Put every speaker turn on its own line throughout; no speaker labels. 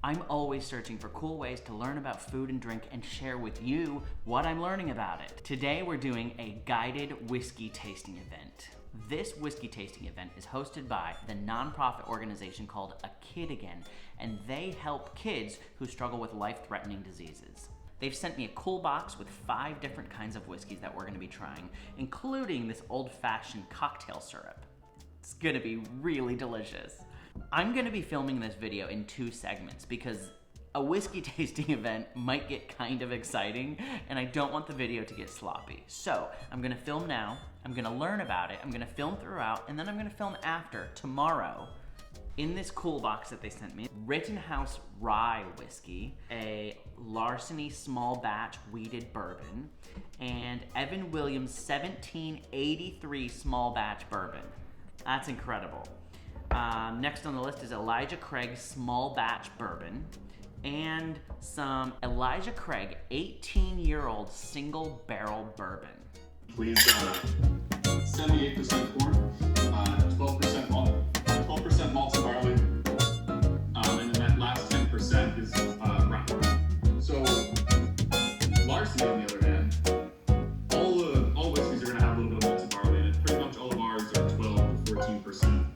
I'm always searching for cool ways to learn about food and drink and share with you what I'm learning about it. Today we're doing a guided whiskey tasting event. This whiskey tasting event is hosted by the nonprofit organization called A Kid Again, and they help kids who struggle with life-threatening diseases. They've sent me a cool box with 5 different kinds of whiskeys that we're gonna be trying, including this old-fashioned cocktail syrup. It's gonna be really delicious. I'm gonna be filming this video in 2 segments because a whiskey tasting event might get kind of exciting and I don't want the video to get sloppy. So I'm gonna film now, I'm gonna learn about it, I'm gonna film throughout, and then I'm gonna film after, tomorrow. In this cool box that they sent me, Rittenhouse Rye Whiskey, a Larceny Small Batch Wheated Bourbon, and Evan Williams 1783 Small Batch Bourbon. That's incredible. Next on the list is Elijah Craig Small Batch Bourbon and some Elijah Craig 18-year-old Single Barrel Bourbon.
Please, 78% corn, 12% malt, 12% malted barley, and then that last 10% is rye. So, Larceny, on the other hand, all whiskeys are going to have a little bit of malted barley in it. Pretty much all of ours are 12 to 14%.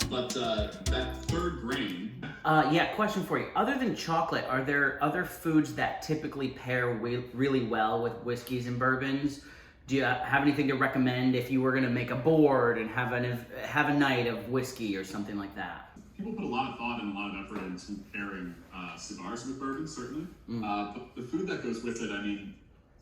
But that third grain.
Yeah, question for you. Other than chocolate, are there other foods that typically pair really well with whiskeys and bourbons? Do you have anything to recommend if you were going to make a board and have a night of whiskey or something like that?
People put a lot of thought and a lot of effort into pairing cigars with bourbon, certainly. But the food that goes with it, I mean,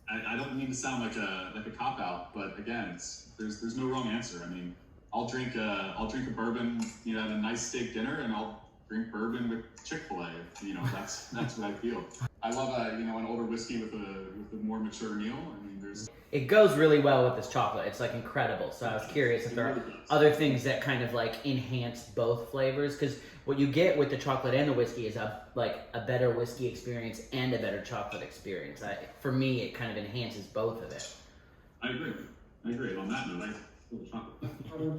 I don't mean to sound like a cop-out, but again, there's no wrong answer. I mean, I'll drink a bourbon, at a nice steak dinner, and I'll drink bourbon with Chick-fil-A. That's what I feel. I love an older whiskey with a more mature meal. I mean,
it goes really well with this chocolate. It's like incredible. So I was curious if there are other things that kind of like enhance both flavors, because what you get with the chocolate and the whiskey is a better whiskey experience and a better chocolate experience. For me, it kind of enhances both of it.
I agree. On that note,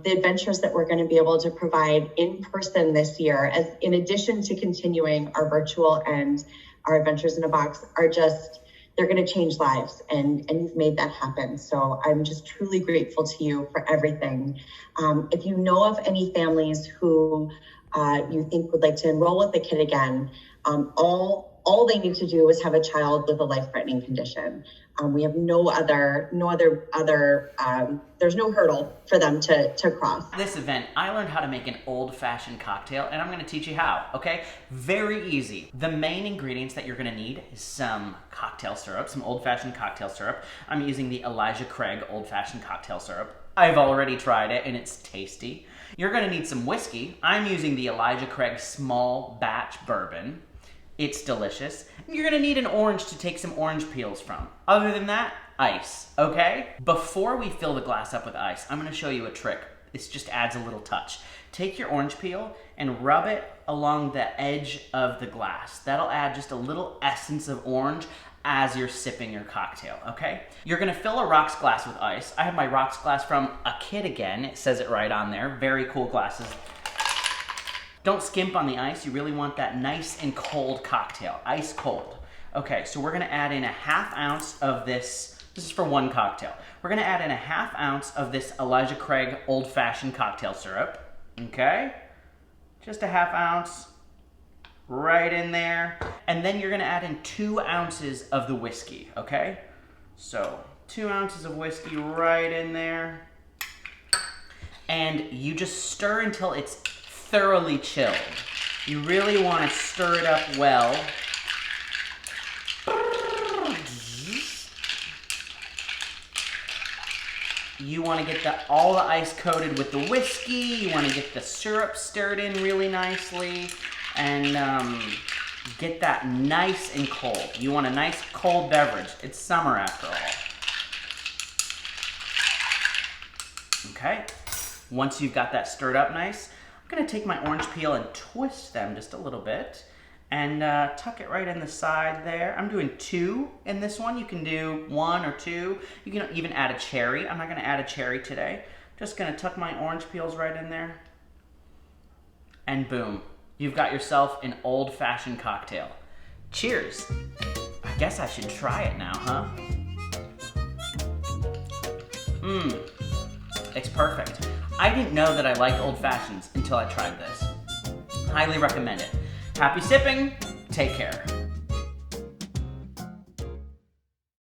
the adventures that we're going to be able to provide in person this year, as in addition to continuing our virtual and our adventures in a box, they're going to change lives, and you've made that happen. So I'm just truly grateful to you for everything. If you know of any families who you think would like to enroll with the Kid Again, all they need to do is have a child with a life-threatening condition. We have there's no hurdle for them to cross.
This event, I learned how to make an old-fashioned cocktail, and I'm gonna teach you how, okay? Very easy. The main ingredients that you're gonna need is some cocktail syrup, some old-fashioned cocktail syrup. I'm using the Elijah Craig old-fashioned cocktail syrup. I've already tried it, and it's tasty. You're gonna need some whiskey. I'm using the Elijah Craig Small Batch Bourbon. It's delicious. You're gonna need an orange to take some orange peels from. Other than that, ice, okay? Before we fill the glass up with ice, I'm gonna show you a trick. This just adds a little touch. Take your orange peel and rub it along the edge of the glass. That'll add just a little essence of orange as you're sipping your cocktail, okay? You're gonna fill a rocks glass with ice. I have my rocks glass from A Kid Again. It says it right on there. Very cool glasses. Don't skimp on the ice. You really want that nice and cold cocktail, ice cold. Okay, so we're gonna add in a 1/2 ounce of this is for one cocktail. We're gonna add in a 1/2 ounce of this Elijah Craig old-fashioned cocktail syrup, okay? Just a 1/2 ounce right in there. And then you're gonna add in 2 ounces of the whiskey, okay? So 2 ounces of whiskey right in there. And you just stir until it's thoroughly chilled. You really want to stir it up well. You want to get all the ice coated with the whiskey. You want to get the syrup stirred in really nicely, and get that nice and cold. You want a nice cold beverage. It's summer after all. Okay, once you've got that stirred up nice, I'm gonna take my orange peel and twist them just a little bit and tuck it right in the side there. I'm doing 2 in this one. You can do 1 or 2. You can even add a cherry. I'm not gonna add a cherry today. Just gonna tuck my orange peels right in there. And boom, you've got yourself an old-fashioned cocktail. Cheers. I guess I should try it now, huh? It's perfect. I didn't know that I liked old fashions until I tried this. Highly recommend it. Happy sipping. Take care.